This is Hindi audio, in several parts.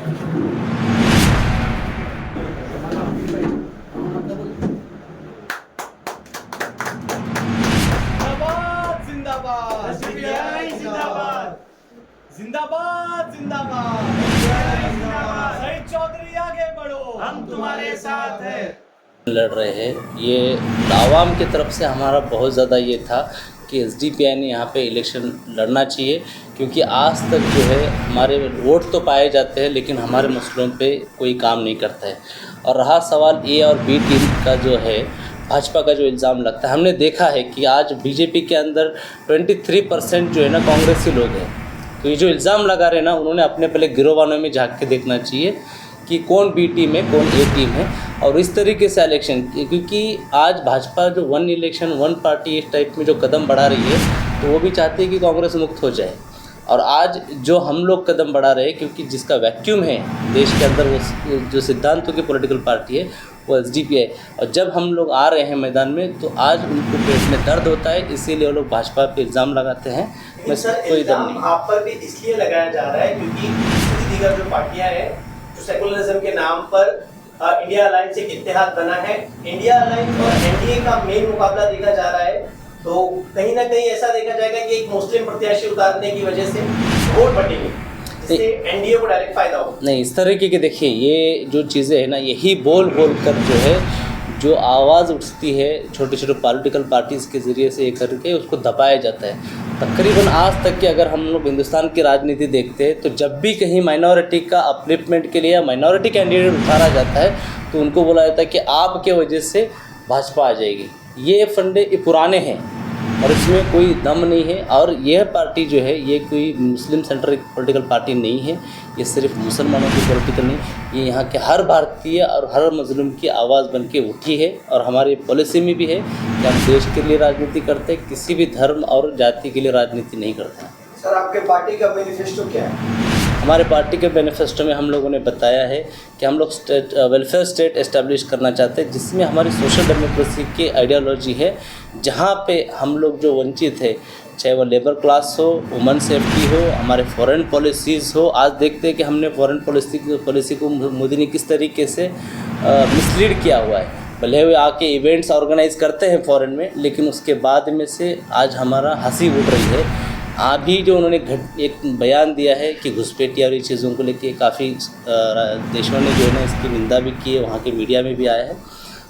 जिंदाबाद जिंदाबाद जिंदाबाद जिंदाबाद शहीद चौधरी आगे बढ़ो, हम तुम्हारे साथ हैं। लड़ रहे हैं। ये आवाम की तरफ से हमारा बहुत ज़्यादा ये था कि एसडीपीआई ने यहाँ पे इलेक्शन लड़ना चाहिए, क्योंकि आज तक जो है हमारे वोट तो पाए जाते हैं लेकिन हमारे मसलों पे कोई काम नहीं करता है। और रहा सवाल ए और बी टीम का जो है भाजपा का जो इल्ज़ाम लगता है, हमने देखा है कि आज बीजेपी के अंदर 23% जो है ना कांग्रेसी लोग हैं। तो ये जो इल्ज़ाम लगा रहे हैं ना, उन्होंने अपने पहले गिरोबानों में झांक के देखना चाहिए कि कौन बी टीम है कौन ए टीम है। और इस तरीके से इलेक्शन, क्योंकि आज भाजपा जो वन इलेक्शन वन पार्टी इस टाइप में जो कदम बढ़ा रही है, तो वो भी चाहती है कि कांग्रेस मुक्त हो जाए। और आज जो हम लोग कदम बढ़ा रहे हैं, क्योंकि जिसका वैक्यूम है देश के अंदर, वो जो सिद्धांतों की पॉलिटिकल पार्टी है वो एसडीपीआई। और जब हम लोग आ रहे हैं मैदान में तो आज उनको पेट में दर्द होता है, इसीलिए वो लोग भाजपा पे इल्ज़ाम लगाते हैं। मैं कोई दम नहीं आप पर भी इसलिए लगाया जा रहा है क्योंकि दीगर जो पार्टियां हैं जो सेकुलरिज्म के नाम पर इंडिया अलायंस एक इत्तेहाद बना है, इंडिया अलायंस और एनडीए का मेन मुकाबला देखा जा रहा है, तो कहीं ना कहीं ऐसा देखा जाएगा कि एक मुस्लिम प्रत्याशी उतारने की वजह से वोट बटेंगे, जिससे एनडीए को डायरेक्ट फायदा हो। नहीं, इस तरीके की देखिए ये जो चीज़ें हैं ना, यही बोल कर जो है जो आवाज़ उठती है छोटे छोटे पॉलिटिकल पार्टीज़ के ज़रिए से ये करके उसको दबाया जाता है। तकरीबन आज तक के अगर हम लोग हिंदुस्तान की राजनीति देखते हैं तो जब भी कहीं माइनॉरिटी का अपलिफ्टमेंट के लिए या माइनॉरिटी कैंडिडेट उतारा जाता है तो उनको बोला जाता है कि आपके वजह से भाजपा आ जाएगी। ये फंडे ये पुराने हैं और इसमें कोई दम नहीं है। और यह पार्टी जो है ये कोई मुस्लिम सेंट्रिक पॉलिटिकल पार्टी नहीं है, ये सिर्फ मुसलमानों की पॉलिटिकल नहीं, ये यहाँ के हर भारतीय और हर मजलूम की आवाज़ बन के उठी है। और हमारी पॉलिसी में भी है कि हम देश के लिए राजनीति करते हैं, किसी भी धर्म और जाति के लिए राजनीति नहीं करते। सर, आपके पार्टी का मैनिफेस्टो क्या है? हमारे पार्टी के मैनिफेस्टो में हम लोगों ने बताया है कि हम लोग वेलफेयर स्टेट एस्टेब्लिश करना चाहते हैं, जिसमें हमारी सोशल डेमोक्रेसी की आइडियोलॉजी है, जहाँ पे हम लोग जो वंचित है, चाहे वो लेबर क्लास हो, वुमेन सेफ्टी हो, हमारे फॉरेन पॉलिसीज़ हो। आज देखते हैं कि हमने फॉरेन पॉलिसी को मोदी ने किस तरीके से मिसलीड किया हुआ है। भले वे आके इवेंट्स ऑर्गेनाइज़ करते हैं फॉरेन में, लेकिन उसके बाद में से आज हमारा हंसी उड़ रही है। अभी जो उन्होंने एक बयान दिया है कि घुसपैठिया और ये चीज़ों को लेके काफ़ी देशों ने जो है ना इसकी निंदा भी की है, वहाँ के मीडिया में भी आया है।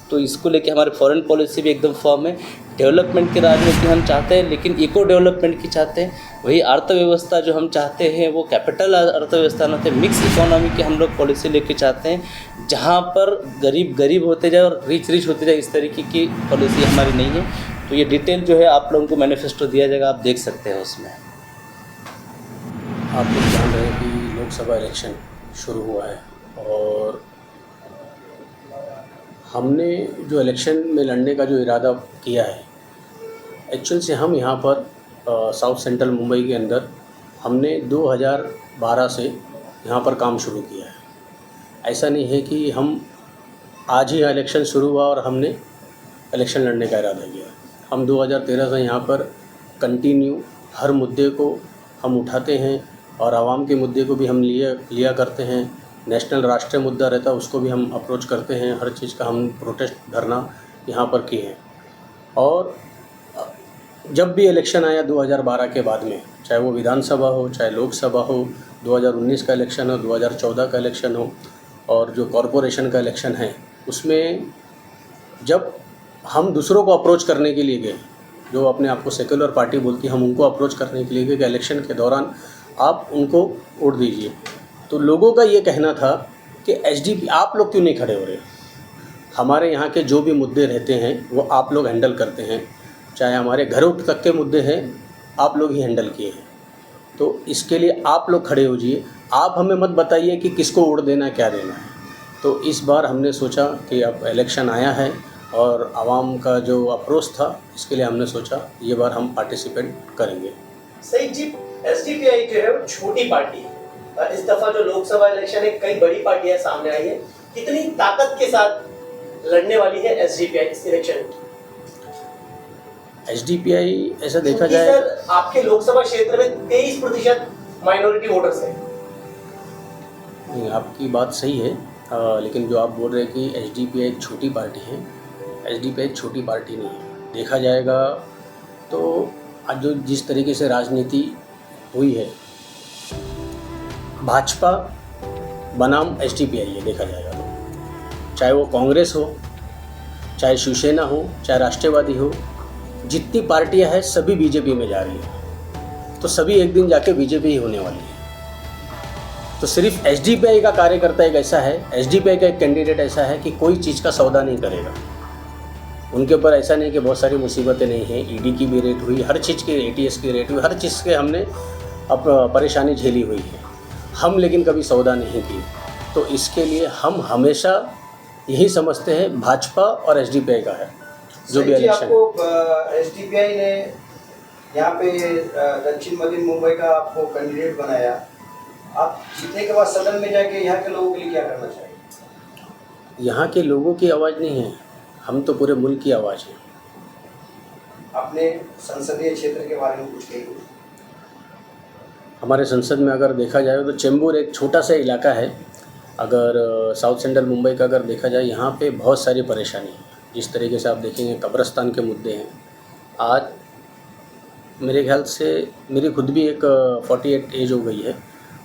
तो इसको लेके हमारी फॉरेन पॉलिसी भी एकदम फर्म है। डेवलपमेंट की राजनीति हम चाहते हैं, लेकिन इको डेवलपमेंट की चाहते हैं। वही अर्थव्यवस्था जो हम चाहते हैं वो कैपिटल अर्थव्यवस्था न थे, मिक्स इकोनॉमी की हम लोग पॉलिसी लेके चाहते हैं, जहाँ पर गरीब गरीब होते जाए और रिच होते जाए। इस तरीके की पॉलिसी हमारी नहीं है। तो ये डिटेल जो है आप लोगों को मैनिफेस्टो दिया जाएगा, आप देख सकते हैं उसमें। आप लोग जान रहे हैं कि लोकसभा इलेक्शन शुरू हुआ है और हमने जो इलेक्शन में लड़ने का जो इरादा किया है, एक्चुअल से हम यहाँ पर साउथ सेंट्रल मुंबई के अंदर हमने 2012 से यहाँ पर काम शुरू किया है। ऐसा नहीं है कि हम आज ही इलेक्शन शुरू हुआ और हमने इलेक्शन लड़ने का इरादा किया। हम 2013 से यहाँ पर कंटिन्यू हर मुद्दे को हम उठाते हैं और आवाम के मुद्दे को भी हम लिया करते हैं। नेशनल राष्ट्रीय मुद्दा रहता है उसको भी हम अप्रोच करते हैं। हर चीज़ का हम प्रोटेस्ट धरना यहाँ पर किए हैं। और जब भी इलेक्शन आया 2012 के बाद में, चाहे वो विधानसभा हो चाहे लोकसभा हो, 2019 का इलेक्शन हो, 2014 का इलेक्शन हो और जो कॉरपोरेशन का इलेक्शन है, उसमें जब हम दूसरों को अप्रोच करने के लिए गए, जो अपने आप को सेक्युलर पार्टी बोलती है, हम उनको अप्रोच करने के लिए गए कि इलेक्शन के दौरान आप उनको वोट दीजिए, तो लोगों का ये कहना था कि एसडीपी आप लोग क्यों नहीं खड़े हो रहे, हमारे यहाँ के जो भी मुद्दे रहते हैं वो आप लोग हैंडल करते हैं, चाहे हमारे घरों तक के मुद्दे हैं आप लोग ही हैंडल किए हैं, तो इसके लिए आप लोग खड़े हो जाइए, आप हमें मत बताइए कि किसको वोट देना है क्या देना है। तो इस बार हमने सोचा कि अब इलेक्शन आया है और आवाम का जो अप्रोच था, इसके लिए हमने सोचा ये बार हम पार्टिसिपेट करेंगे। सही जी, एसडीपीआई जो है वो छोटी पार्टी है। इस दफा जो लोकसभा इलेक्शन है कई बड़ी पार्टियां सामने आई है, कितनी ताकत के साथ लड़ने वाली है एसडीपीआई इस इलेक्शन? एसडीपीआई ऐसा देखा जाए, सर आपके लोकसभा क्षेत्र में 23% माइनॉरिटी वोटर्स हैं, नहीं, आपकी बात सही है, लेकिन जो आप बोल रहे हैं कि एसडीपीआई एक छोटी पार्टी है, एसडीपीआई एक छोटी पार्टी नहीं है। देखा जाएगा तो आज जो जिस तरीके से राजनीति हुई है, भाजपा बनाम एसडीपीआई है देखा जाएगा तो, चाहे वो कांग्रेस हो, चाहे शिवसेना हो, चाहे राष्ट्रवादी हो, जितनी पार्टियां हैं सभी बीजेपी में जा रही है, तो सभी एक दिन जाके बीजेपी ही होने वाली है। तो सिर्फ एसडीपीआई का कार्यकर्ता एक ऐसा है, एसडीपीआई का एक कैंडिडेट ऐसा है कि कोई चीज़ का सौदा नहीं करेगा। उनके ऊपर ऐसा नहीं कि बहुत सारी मुसीबतें नहीं हैं, ईडी की भी रेट हुई, हर चीज़ की एटीएस की रेट हुई, हर चीज़ के हमने अब परेशानी झेली हुई है। हम लेकिन कभी सौदा नहीं की, तो इसके लिए हम हमेशा यही समझते हैं भाजपा और एसडीपीआई का है जो भी इलेक्शन। आपको एसडीपीआई ने यहाँ पे दक्षिण मध्य मुंबई का आपको कैंडिडेट बनाया, आप जीतने के बाद सदन में जाके यहाँ के लोगों के लिए क्या करना चाहिए? यहाँ के लोगों की आवाज़ नहीं है, हम तो पूरे मुल्क की आवाज़ है। अपने संसदीय क्षेत्र के बारे में कुछ कहिए। हमारे संसद में अगर देखा जाए तो चेंबूर एक छोटा सा इलाका है। अगर साउथ सेंट्रल मुंबई का अगर देखा जाए, यहाँ पे बहुत सारी परेशानी है। जिस तरीके से आप देखेंगे कब्रिस्तान के मुद्दे हैं। आज मेरे ख्याल से मेरी खुद भी एक 48 एज हो गई है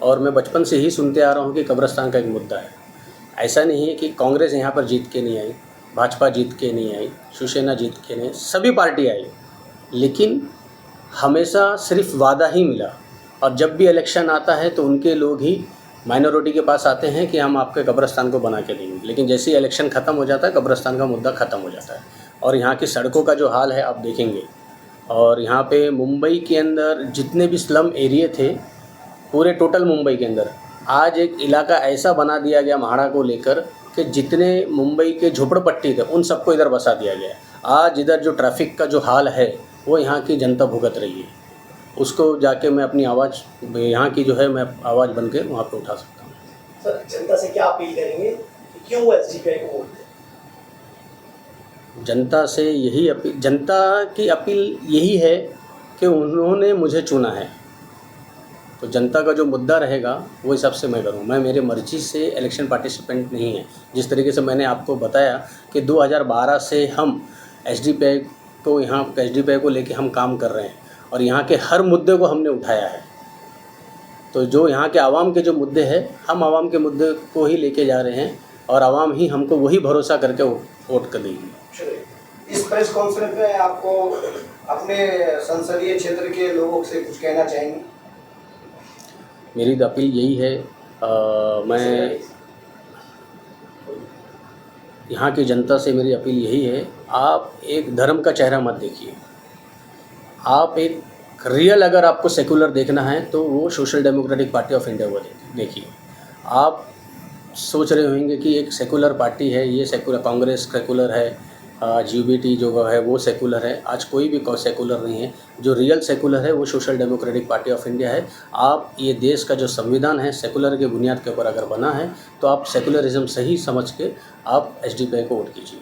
और मैं बचपन से ही सुनते आ रहा हूँ कि कब्रिस्तान का एक मुद्दा है। ऐसा नहीं है कि कांग्रेस यहाँ पर जीत के नहीं आई, भाजपा जीत के नहीं आई, शिवसेना जीत के नहीं, सभी पार्टी आई, लेकिन हमेशा सिर्फ वादा ही मिला। और जब भी इलेक्शन आता है तो उनके लोग ही माइनॉरिटी के पास आते हैं कि हम आपके कब्रिस्तान को बना के देंगे, लेकिन जैसे ही इलेक्शन ख़त्म हो जाता है कब्रिस्तान का मुद्दा ख़त्म हो जाता है। और यहाँ की सड़कों का जो हाल है आप देखेंगे, और यहाँ पे मुंबई के अंदर जितने भी स्लम एरिए थे पूरे टोटल मुंबई के अंदर, आज एक इलाका ऐसा बना दिया गया म्हाड़ा को लेकर कि जितने मुंबई के झोपड़पट्टी थे उन सबको इधर बसा दिया गया। आज इधर जो ट्रैफिक का जो हाल है वो यहाँ की जनता भुगत रही है। उसको जाके मैं अपनी आवाज़ यहाँ की जो है मैं आवाज़ बन के वहाँ पे उठा सकता हूँ। सर, जनता से क्या अपील करेंगे कि क्यों एसडीपीआई को वोट दें? जनता से यही अपील, जनता की अपील यही है कि उन्होंने मुझे चुना है, तो जनता का जो मुद्दा रहेगा वो हिसाब से मैं करूँ। मैं मेरे मर्जी से इलेक्शन पार्टिसिपेंट नहीं है। जिस तरीके से मैंने आपको बताया कि 2012 से हम एसडीपीआई को लेके हम काम कर रहे हैं और यहाँ के हर मुद्दे को हमने उठाया है। तो जो यहाँ के आवाम के जो मुद्दे हैं, हम आवाम के मुद्दे को ही लेके जा रहे हैं और आवाम ही हमको वही भरोसा करके वोट कर देगी। इस प्रेस कॉन्फ्रेंस में आपको अपने संसदीय क्षेत्र के लोगों से कुछ कहना चाहेंगे? मेरी तो अपील यही है, मैं यहाँ की जनता से मेरी अपील यही है, आप एक धर्म का चेहरा मत देखिए। आप एक रियल अगर आपको सेकुलर देखना है तो वो social democratic party of India को देखिए। आप सोच रहे होंगे कि एक सेकुलर पार्टी है, ये सेकुलर, कांग्रेस सेकुलर है, आज यूबीटी जो है वो सेकुलर है। आज कोई भी सेकुलर नहीं है। जो रियल सेकुलर है वो social democratic party of India है। आप ये देश का जो संविधान है सेकुलर के बुनियाद के ऊपर अगर बना है तो आप सेकुलरिज्म सही समझ के आप एसडीपीआई को वोट कीजिए।